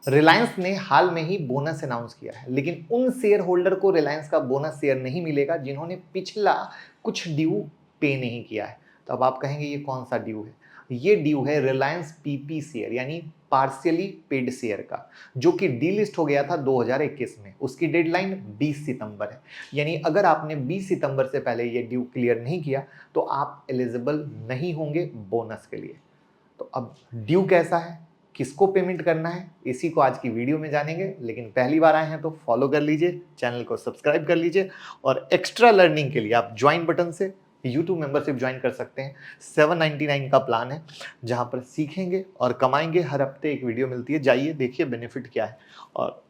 रिलायंस ने हाल में ही bonus announce किया है, लेकिन उन शेयर होल्डर को रिलायंस का बोनस शेयर नहीं मिलेगा जिन्होंने पिछला कुछ ड्यू पे नहीं किया है। तो अब आप कहेंगे ये कौन सा ड्यू है? ये ड्यू है रिलायंस पीपी शेयर यानी पार्शियली पेड शेयर का, जो कि डीलिस्ट हो गया था 2021 में। उसकी डेडलाइन 20 सितंबर है, यानी अगर आपने 20 सितंबर से पहले ये ड्यू क्लियर नहीं किया तो आप एलिजिबल नहीं होंगे बोनस के लिए। तो अब ड्यू कैसा है, किसको पेमेंट करना है, इसी को आज की वीडियो में जानेंगे। लेकिन पहली बार आए हैं तो फॉलो कर लीजिए, चैनल को सब्सक्राइब कर लीजिए और एक्स्ट्रा लर्निंग के लिए आप ज्वाइन बटन से यूट्यूब मेंबरशिप ज्वाइन कर सकते हैं। 799 का प्लान है, जहां पर सीखेंगे और कमाएंगे। हर हफ्ते एक वीडियो मिलती है, जाइए देखिए बेनिफिट क्या है। और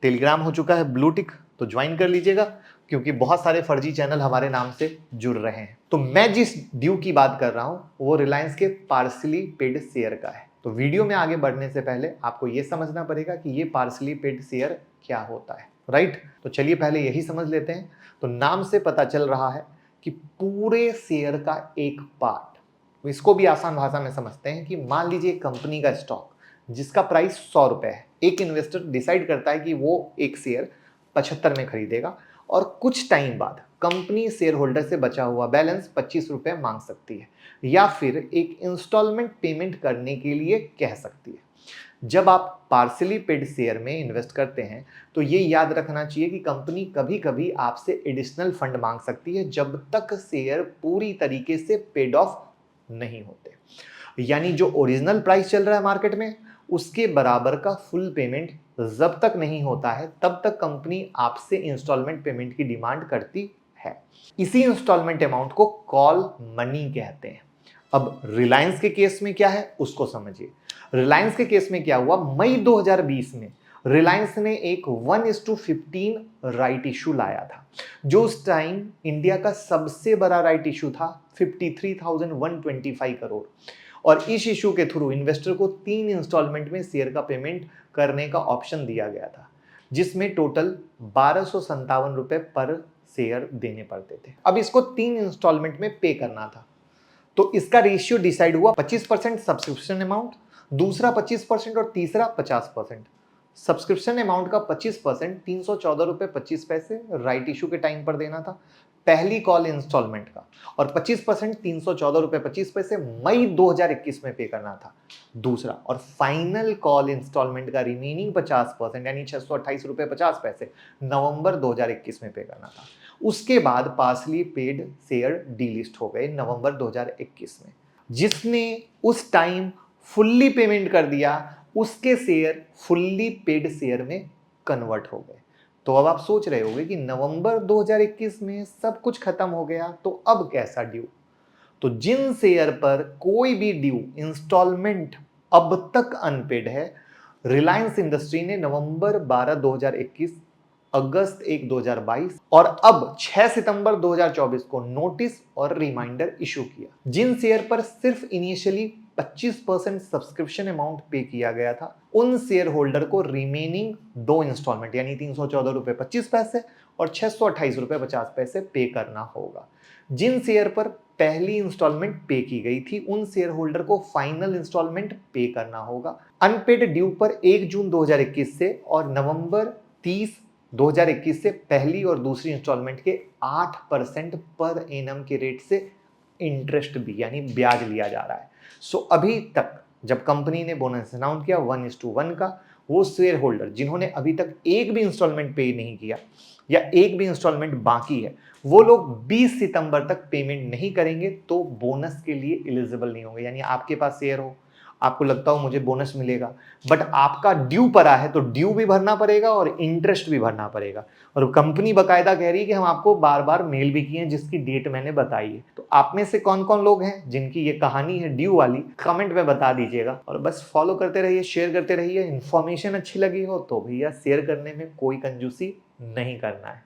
टेलीग्राम हो चुका है ब्लू टिक, तो ज्वाइन कर लीजिएगा, क्योंकि बहुत सारे फर्जी चैनल हमारे नाम से जुड़ रहे हैं। तो मैं जिस ड्यू की बात कर रहा हूं वो रिलायंस के पार्सली पेड शेयर का है। तो वीडियो में आगे बढ़ने से पहले आपको यह समझना पड़ेगा कि ये पार्सली पेड शेयर क्या होता है, राइट? तो चलिए पहले यही समझ लेते हैं। तो नाम से पता चल रहा है कि पूरे शेयर का एक पार्ट, इसको भी आसान भाषा में समझते हैं कि मान लीजिए कंपनी का स्टॉक जिसका प्राइस 100 रुपए है, एक इन्वेस्टर डिसाइड करता है कि वो एक शेयर 75 में खरीदेगा और कुछ टाइम बाद कंपनी शेयर होल्डर से बचा हुआ बैलेंस 25 रुपए मांग सकती है या फिर एक इंस्टॉलमेंट पेमेंट करने के लिए कह सकती है। जब आप पार्सली पेड शेयर में इन्वेस्ट करते हैं तो ये याद रखना चाहिए कि कंपनी कभी कभी आपसे एडिशनल फंड मांग सकती है जब तक शेयर पूरी तरीके से पेड ऑफ नहीं होते, यानी जो ओरिजिनल प्राइस चल रहा है मार्केट में उसके बराबर का फुल पेमेंट जब तक नहीं होता है तब तक कंपनी आपसे इंस्टॉलमेंट पेमेंट की डिमांड करती है। इसी इंस्टॉलमेंट अमाउंट को कॉल मनी कहते हैं। अब रिलायंस के केस में क्या है उसको समझिए। रिलायंस के केस में क्या हुआ, मई 2020 में रिलायंस ने एक 1:15 राइट इशू लाया था, जो उस टाइम इंडिया का सबसे बड़ा राइट इशू था, 53,125 करोड़। और इस इशू के थ्रू इन्वेस्टर को 3 इंस्टॉलमेंट में शेयर का पेमेंट करने का ऑप्शन दिया गया था, जिसमें टोटल 1257 रुपए पर शेयर देने पड़ते थे। अब इसको 3 इंस्टॉलमेंट में पे करना था, तो इसका रेशियो डिसाइड हुआ 25% सब्सक्रिप्शन अमाउंट, दूसरा 25% और तीसरा 50%। सब्सक्रिप्शन अमाउंट का 25% 314 रुपए 25 पैसे राइट इशू के टाइम पर देना था पहली कॉल इंस्टॉलमेंट का, और 25% 314 रुपए 25 पैसे मई 2021 में पे करना था दूसरा, और फाइनल कॉल इंस्टॉलमेंट का रिमेनिंग 50% यानी 628 रुपए 50 पैसे नवंबर 2021 में पे करना था। उसके बाद पार्सली पेड शेयर डीलिस्ट हो गए नवंबर 2021 में। जिसने उस टाइम फुल्ली पेमेंट कर दिया उसके शेयर फुल्ली पेड शेयर में कन्वर्ट हो गए। तो अब आप सोच रहे होंगे कि नवंबर 2021 में सब कुछ खत्म हो गया, तो अब कैसा ड्यू? तो जिन शेयर पर कोई भी ड्यू इंस्टॉलमेंट अब तक अनपेड है, रिलायंस इंडस्ट्री ने नवंबर 12 2021, अगस्त 1 2022 और अब 6 सितंबर 2024 को नोटिस और रिमाइंडर इशू किया। जिन शेयर पर सिर्फ इनिशियली 25% सब्सक्रिप्शन अमाउंट पे किया गया था, उन शेयर होल्डर को रिमेनिंग 2 इंस्टॉलमेंट यानी 314 रुपए 25 पैसे और 628 रुपए 50 पैसे पे करना होगा। जिन शेयर पर पहली इंस्टॉलमेंट पे की गई थी उन शेयर होल्डर को फाइनल इंस्टॉलमेंट पे करना होगा। अनपेड ड्यू पर 1 जून 2021 से और नवंबर 30 2021 से पहली और दूसरी इंस्टॉलमेंट के 8% पर एनम के रेट से इंटरेस्ट भी यानी ब्याज लिया जा रहा है। सो अभी तक जब कंपनी ने बोनस अनाउंस किया 1:1 का, वो शेयर होल्डर जिन्होंने अभी तक एक भी इंस्टॉलमेंट पे नहीं किया या एक भी इंस्टॉलमेंट बाकी है, वो लोग 20 सितंबर तक पेमेंट नहीं करेंगे तो बोनस के लिए एलिजिबल नहीं होंगे। यानी आपके पास शेयर हो, आपको लगता हो मुझे बोनस मिलेगा, बट आपका ड्यू पड़ा है तो ड्यू भी भरना पड़ेगा और इंटरेस्ट भी भरना पड़ेगा। और कंपनी बकायदा कह रही है कि हम आपको बार बार मेल भी किए हैं जिसकी डेट मैंने बताई है। तो आप में से कौन कौन लोग हैं जिनकी ये कहानी है ड्यू वाली, कमेंट में बता दीजिएगा। और बस फॉलो करते रहिए, शेयर करते रहिए। इन्फॉर्मेशन अच्छी लगी हो तो भैया शेयर करने में कोई कंजूसी नहीं करना है।